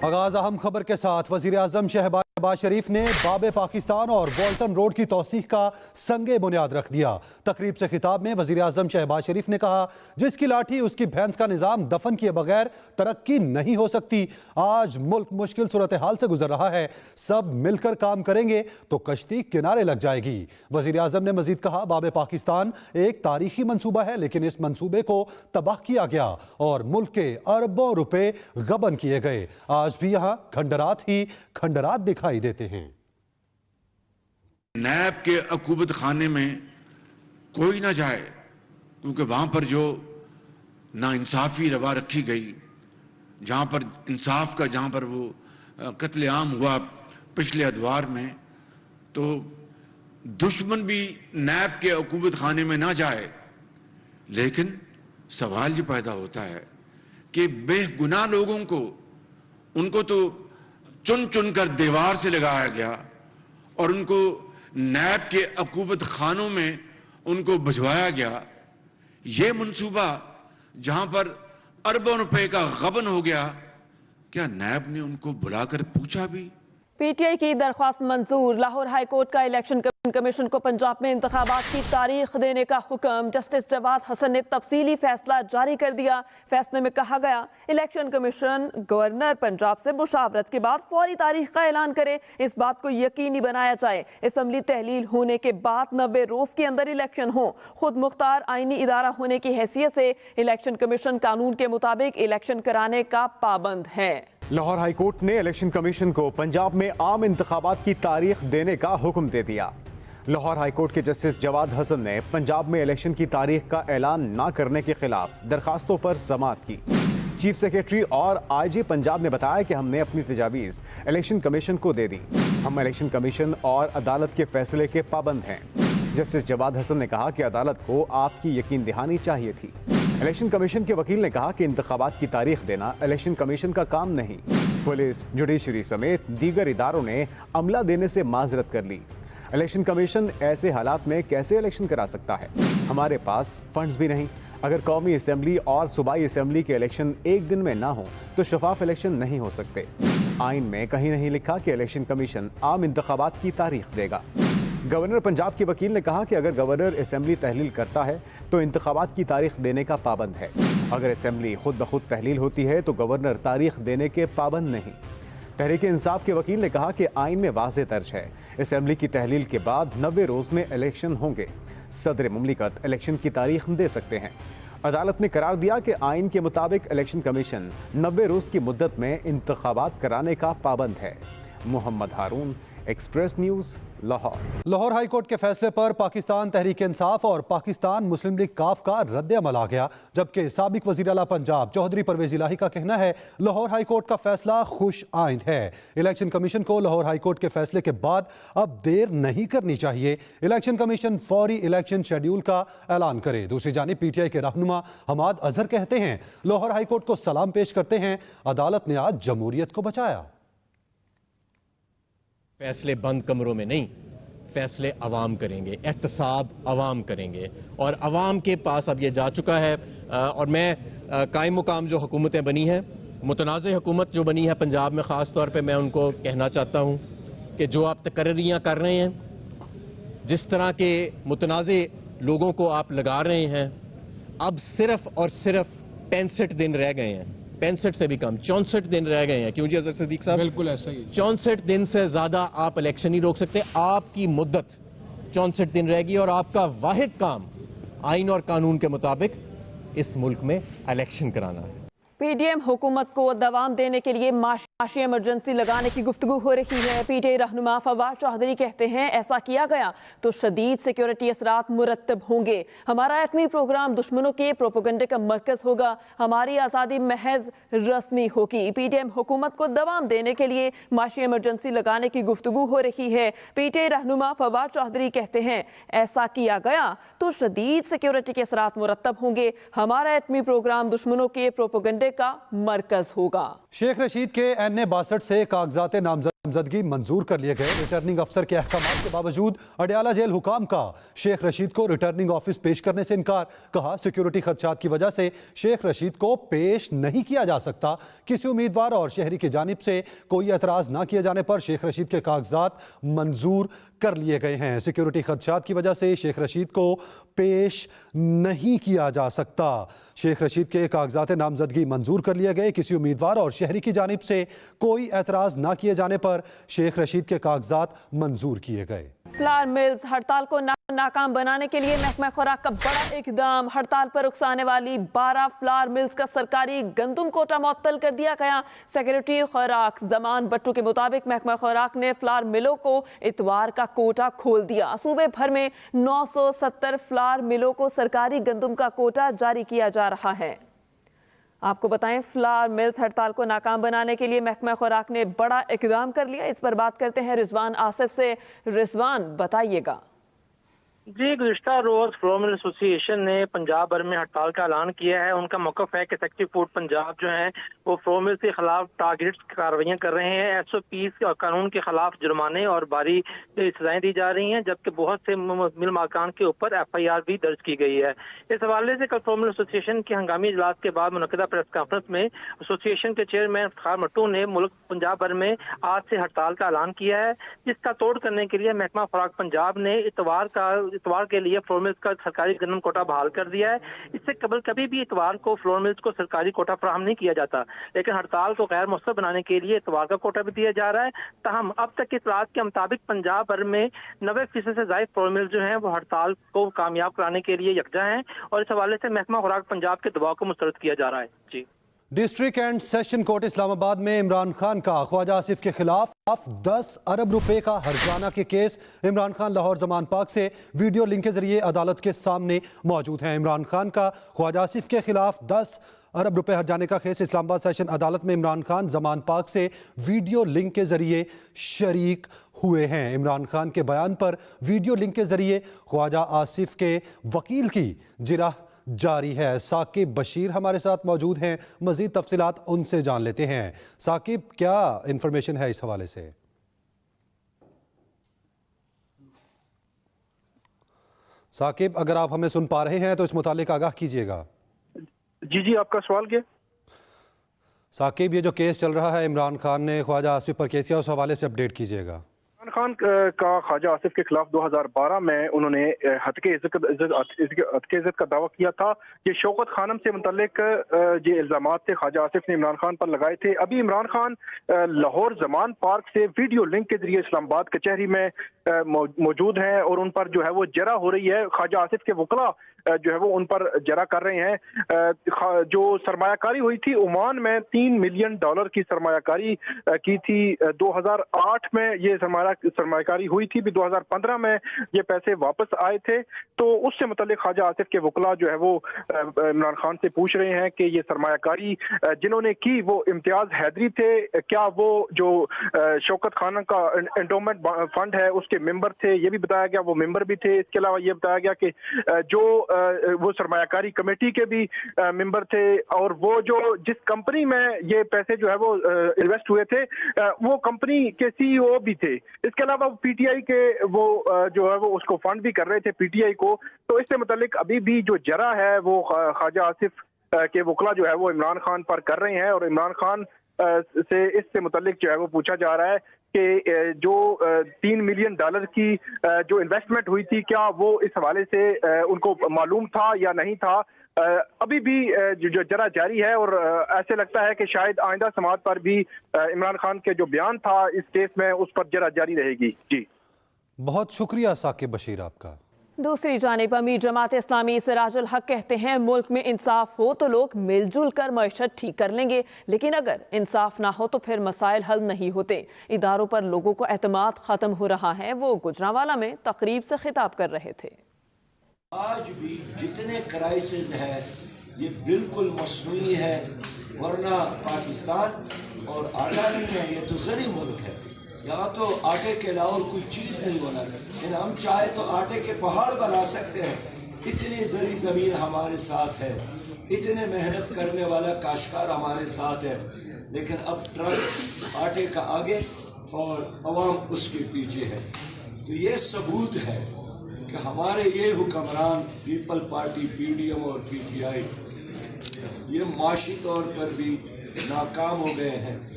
आगाज अहम खबर के साथ वजीर आजम शहबाज शरीफ ने बाब पाकिस्तान और वॉल्टन रोड की तौसीह का संगे बुनियाद रख दिया। तकरीब से खिताब में वजीर आजम शहबाज शरीफ ने कहा, जिसकी लाठी उसकी भैंस का निज़ाम दफन किए बगैर तरक्की नहीं हो सकती। आज मुल्क मुश्किल सूरत हाल से गुजर रहा है, सब मिलकर काम करेंगे तो कश्ती किनारे लग जाएगी। वजीर आजम ने मजीद कहा, बाब पाकिस्तान एक तारीखी मंसूबा है, लेकिन इस मंसूबे को तबाह किया गया और मुल्क के अरबों रुपए गबन किए गए। आज भी यहां खंडरात ही खंडरात दिखाई देते हैं। नैब के अकूबत खाने में कोई ना जाए, क्योंकि वहां पर जो नाइंसाफी रवा रखी गई, जहां पर इंसाफ का जहां पर वो कत्लेआम हुआ पिछले अदवार में, तो दुश्मन भी नैब के अकूबत खाने में ना जाए। लेकिन सवाल ये पैदा होता है कि बेगुनाह लोगों को उनको तो चुन चुन कर दीवार से लगाया गया और उनको नैब के अकूबत खानों में उनको भिजवाया गया। ये मंसूबा जहां पर अरबों रुपए का गबन हो गया, क्या नैब ने उनको बुलाकर पूछा भी? पीटीआई की दरख्वास्त मंजूर। लाहौर हाई कोर्ट का इलेक्शन कमीशन को पंजाब में इंतखाबात की तारीख देने का हुक्म। जस्टिस जवाद हसन ने तफसीली फैसला जारी कर दिया। फैसले में कहा गया, इलेक्शन कमीशन गवर्नर पंजाब से मुशावरत के बाद फौरी तारीख का ऐलान करे। इस बात को यकीनी बनाया जाए असम्बली तहलील होने के बाद 90 रोज के अंदर इलेक्शन हो। खुद मुख्तार आईनी इदारा होने की हैसियत से इलेक्शन कमीशन कानून के मुताबिक इलेक्शन कराने का पाबंद है। लाहौर हाई कोर्ट ने इलेक्शन कमीशन को पंजाब में आम इंतखाबात की तारीख देने का हुक्म दे दिया। लाहौर हाई कोर्ट के जस्टिस जवाद हसन ने पंजाब में इलेक्शन की तारीख का ऐलान न करने के खिलाफ दरखास्तों पर समाअत की। चीफ सेक्रेटरी और आईजी पंजाब ने बताया कि हमने अपनी तजावीज़ इलेक्शन कमीशन को दे दी। हम इलेक्शन कमीशन और अदालत के फैसले के पाबंद हैं। जस्टिस जवाद हसन ने कहा कि अदालत को आपकी यकीन दहानी चाहिए थी। इलेक्शन कमीशन के वकील ने कहा कि इंतखाबात की तारीख देना इलेक्शन कमीशन का काम नहीं। पुलिस, जुडिशरी समेत दीगर इदारों ने अमला देने से माजरत कर ली। इलेक्शन कमीशन ऐसे हालात में कैसे इलेक्शन करा सकता है? हमारे पास फंड्स भी नहीं। अगर कौमी असम्बली और सूबाई असम्बली के इलेक्शन एक दिन में ना हो तो शफाफ इलेक्शन नहीं हो सकते। आइन में कहीं नहीं लिखा कि इलेक्शन कमीशन आम इंतखाबात की तारीख देगा। गवर्नर पंजाब के वकील ने कहा कि अगर गवर्नर असम्बली तहलील करता है तो इंतखाबात की तारीख देने का पाबंद है। अगर असम्बली खुद ब खुद तहलील होती है तो गवर्नर तारीख देने के पाबंद नहीं। तहरीक इंसाफ के वकील ने कहा कि आइन में वाज़ेह दर्ज है, असम्बली की तहलील के बाद 90 रोज में इलेक्शन होंगे। सदर मुमलिकत इलेक्शन की तारीख दे सकते हैं। अदालत ने करार दिया कि आइन के मुताबिक इलेक्शन कमीशन 90 रोज की मुद्दत में इंतखाबात कराने का पाबंद है। Mohammad Haroon, Express News, Lahore. Lahore high court के फैसले पर पाकिस्तान तहरीक इंसाफ और पाकिस्तान मुस्लिम लीग काफ का रद्द अमल आ गया, जबकि साबिक वज़ीर आला पंजाब चौधरी परवेज इलाही का कहना है लाहौर हाई कोर्ट का फैसला खुश आइंद है। इलेक्शन कमीशन को लाहौर हाई कोर्ट के फैसले के बाद अब देर नहीं करनी चाहिए। इलेक्शन कमीशन फौरी इलेक्शन शेड्यूल का ऐलान करे। दूसरी जानिब पीटीआई के रहनुमा हमाद अजहर कहते हैं, लाहौर हाई कोर्ट को सलाम पेश करते हैं, अदालत ने आज जमहूरियत को बचाया। फैसले बंद कमरों में नहीं, फैसले अवाम करेंगे, एहतसाब अवाम करेंगे और अवाम के पास अब ये जा चुका है। और मैं कायम मुकाम जो हुकूमतें बनी हैं, मुतनाज़ हुकूमत जो बनी है पंजाब में ख़ास तौर पे, मैं उनको कहना चाहता हूँ कि जो आप तकर्रियाँ कर रहे हैं, जिस तरह के मुतनाज़ लोगों को आप लगा रहे हैं, अब सिर्फ और सिर्फ 65 दिन रह गए हैं। 65 से भी कम, 64 दिन रह गए हैं। क्यों जी अजहर सिद्दीक साहब? बिल्कुल ऐसा ही। 64 दिन से ज्यादा आप इलेक्शन नहीं रोक सकते। आपकी मुद्दत 64 दिन रहेगी और आपका वाहिद काम आइन और कानून के मुताबिक इस मुल्क में इलेक्शन कराना है। पीडीएम हुकूमत को दवाम देने के लिए माशी इमरजेंसी लगाने की गुफ्तगू हो रही है। पीटीआई रहनुमा फवाद चौधरी कहते हैं, ऐसा किया गया तो शदीद सिक्योरिटी असरात मुरतब होंगे। हमारा एटमी प्रोग्राम दुश्मनों के प्रोपोगंडे का मरकज होगा। हमारी आज़ादी महज रस्मी होगी। पीटीएम हुकूमत को दवाम देने के लिए माशी इमरजेंसी लगाने की गुफ्तगू हो रही है। पीटीआई रहनुमा फवाद चौधरी कहते हैं, ऐसा किया गया तो शदीद सिक्योरिटी के असरात मुरतब होंगे। हमारा एटमी प्रोग्राम दुश्मनों के प्रोपोगंडे का मरकज होगा। शेख रशीद के NA 62 से कागजात नामजद नामजदगी मंजूर कर लिए गए। रिटर्निंग अफसर के अहकामात के बावजूद अडयाला जेल हुकाम का शेख रशीद को रिटर्निंग ऑफिस पेश करने से इनकार। कहा सिक्योरिटी खदशात की वजह से शेख रशीद को पेश नहीं किया जा सकता। किसी उम्मीदवार और शहरी की जानिब से कोई एतराज न किए जाने पर शेख रशीद के कागजात मंजूर कर लिए गए हैं। सिक्योरिटी खदशात की वजह से शेख रशीद को पेश नहीं किया जा सकता। शेख रशीद के कागजात नामजदगी मंजूर कर लिए गए। किसी उम्मीदवार और शहरी की जानिब से कोई एतराज न किए जाने पर शेख रशीद के कागजात मंजूर किए गए। फ्लावर मिल्स हड़ताल को नाकाम बनाने के लिए महकमा खुराक का बड़ा इकदाम। हड़ताल पर उकसाने वाली 12 फ्लावर मिल्स का सरकारी गंदम कोटा मुअत्तल कर दिया गया। सेक्रेटरी खुराक जमान बट्टू के मुताबिक महकमा खुराक ने फ्लावर मिलों को इतवार का कोटा खोल दिया। सूबे भर में 970 फ्लावर मिलों को सरकारी गंदम का कोटा जारी किया जा रहा है। आपको बताएं, फ्लावर मिल्स हड़ताल को नाकाम बनाने के लिए महकमा खुराक ने बड़ा इकदाम कर लिया। इस पर बात करते हैं रिजवान आसिफ से। रिजवान, बताइएगा। जी, गुज़िश्ता रोज फ्लोर मिल एसोसिएशन ने पंजाब भर में हड़ताल का ऐलान किया है। उनका मौक़िफ़ है कि सेक्रेटरी फूड पंजाब जो है वो फ्लोर मिल के खिलाफ टारगेट कार्रवाइयाँ कर रहे हैं। SOPs कानून के खिलाफ जुर्माने और भारी सजाएं दी जा रही हैं, जबकि बहुत से मिल मालिकान के ऊपर FIR भी दर्ज की गई है। इस हवाले से कल फ्लोर मिल एसोसिएशन के हंगामी इजलास के बाद मुनक़दा प्रेस कॉन्फ्रेंस में एसोसिएशन के चेयरमैन इफ्तिखार मट्टू ने मुल्क पंजाब भर में आज से हड़ताल का ऐलान किया है, जिसका तोड़ करने के लिए महकमा खुराक पंजाब ने इतवार के लिए फ्लोर मिल्स का सरकारी गंदम कोटा बहाल कर दिया है। इससे कबल कभी भी इतवार को फ्लोर मिल्स को सरकारी कोटा फराहम नहीं किया जाता, लेकिन हड़ताल को गैर मौसर बनाने के लिए इतवार का कोटा भी दिया जा रहा है। ताहम अब तक की इतलात के मुताबिक पंजाब भर में 90% से ज्यादा फ्लोर मिल्स जो हैं वो हड़ताल को कामयाब कराने के लिए यकजा हैं, और इस हवाले से महकमा खुराक पंजाब के दबाव को मुस्तरद किया जा रहा है। जी, district and session court Islamabad में इमरान खान का ख्वाजा आसिफ के खिलाफ 10 अरब रुपए का हर्जाना के केस। इमरान खान लाहौर जमान पाक से वीडियो लिंक के जरिए अदालत के सामने मौजूद हैं। इमरान खान का ख्वाजा आसिफ के खिलाफ 10 अरब रुपए हर्जाने का केस इस्लामाबाद सेशन अदालत में इमरान खान जमान पाक से वीडियो लिंक के जरिए शरीक हुए हैं। इमरान खान के बयान पर वीडियो लिंक के जरिए ख्वाजा आसिफ के वकील की जिरह जारी है। साकिब बशीर हमारे साथ मौजूद हैं, मजीद तफसीलात उनसे जान लेते हैं। साकिब, क्या इंफॉर्मेशन है इस हवाले से? साकिब, अगर आप हमें सुन पा रहे हैं तो इस मुतालिक आगाह कीजिएगा। जी, आपका सवाल क्या? साकिब, ये जो केस चल रहा है इमरान खान ने ख्वाजा आसिफ पर केस किया, उस हवाले से अपडेट कीजिएगा। इमरान खान का ख्वाजा आसिफ के खिलाफ 2012 में उन्होंने हत्के इज्जत का दावा किया था। ये शौकत खानम से मुतल्लिक जो इल्जामात थे ख्वाजा आसिफ ने इमरान खान पर लगाए थे। अभी इमरान खान लाहौर जमान पार्क से वीडियो लिंक के जरिए इस्लामाबाद कचहरी में मौजूद हैं और उन पर जो है वो जरा हो रही है। ख्वाजा आसिफ के वकला जो है वो उन पर जरा कर रहे हैं। जो सरमायाकारी हुई थी ओमान में $3 मिलियन की सरमायाकारी की थी 2008 में, ये सरमायाकारी हुई थी भी 2015 में ये पैसे वापस आए थे। तो उससे मुतल्लिक ख्वाजा आसिफ के वकला जो है वो इमरान खान से पूछ रहे हैं कि ये सरमायाकारी जिन्होंने की वो इम्तियाज हैदरी थे, क्या वो जो शौकत खान का एंडोमेंट फंड है उसके मेंबर थे? ये भी बताया गया, वो मेंबर भी थे। इसके अलावा ये बताया गया कि जो वो सरमायाकारी कमेटी के भी मेंबर थे, और वो जो जिस कंपनी में ये पैसे जो है वो इन्वेस्ट हुए थे वो कंपनी के CEO भी थे। इसके अलावा PTI के वो जो है वो उसको फंड भी कर रहे थे PTI को। तो इससे मुतालिक अभी भी जो जरा है वो ख्वाजा आसिफ के वकला जो है वो इमरान खान पर कर रहे हैं, और इमरान खान से इससे मुतालिक जो है वो पूछा जा रहा है कि जो $3 मिलियन की जो इन्वेस्टमेंट हुई थी, क्या वो इस हवाले से उनको मालूम था या नहीं था। अभी भी जो जरा जारी है, और ऐसे लगता है कि शायद आइंदा समाअत पर भी इमरान खान के जो बयान था इस केस में उस पर जरा जारी रहेगी। जी, बहुत शुक्रिया साकिब बशीर आपका। दूसरी जानिब अमीर जमात इस्लामी सिराजुल हक कहते हैं मुल्क में इंसाफ हो तो लोग मिलजुल कर मईशत ठीक कर लेंगे, लेकिन अगर इंसाफ ना हो तो फिर मसाइल हल नहीं होते। इदारों पर लोगों को एतमाद खत्म हो रहा है। वो गुजरांवाला में तकरीब से खिताब कर रहे थे। आज भी जितने क्राइसिस है ये बिल्कुल मसनूई है, वरना पाकिस्तान और आटा नहीं है, ये तो ज़री मुल्क है। यहाँ तो आटे के अलावा कोई चीज़ नहीं बना, लेकिन हम चाहे तो आटे के पहाड़ बना सकते हैं। इतनी ज़री ज़मीन हमारे साथ है, इतने मेहनत करने वाला काश्तकार हमारे साथ है, लेकिन अब ट्रक आटे का आगे اور عوام اس کے پیچھے ہے. تو یہ ثبوت ہے کہ ہمارے یہ حکمران People Party, P D M اور پی ٹی آئی یہ معاشی طور پر بھی ناکام ہو گئے ہیں.